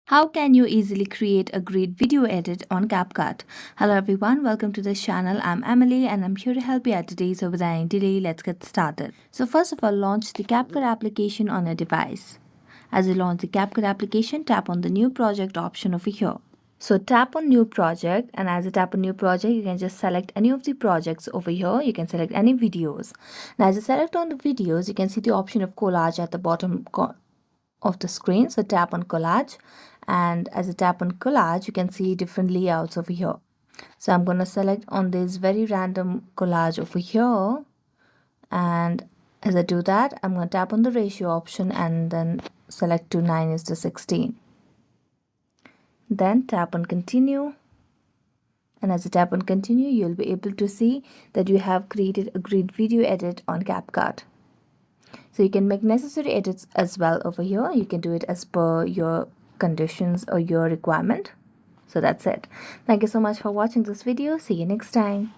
How can you easily create a great video edit on CapCut? Hello everyone, welcome to this channel. I'm Emily and I'm here to help you out today. So without any delay, let's get started. So first of all, launch the CapCut application on your device. As you launch the CapCut application, tap on the new project option over here. So tap on new project, and as you tap on new project, you can just select any of the projects over here. You can select any videos. Now as you select on the videos, you can see the option of collage at the bottom of the screen. So tap on collage, and as you tap on collage you can see different layouts over here. So I'm going to select on this very random collage over here, and as I do that I'm going to tap on the ratio option and then select to 9:16. Then tap on continue, and as you tap on continue you'll be able to see that you have created a great video edit on CapCut. So you can make necessary edits as well over here. You can do it as per your conditions or your requirement. So that's it. Thank you so much for watching this video. See you next time.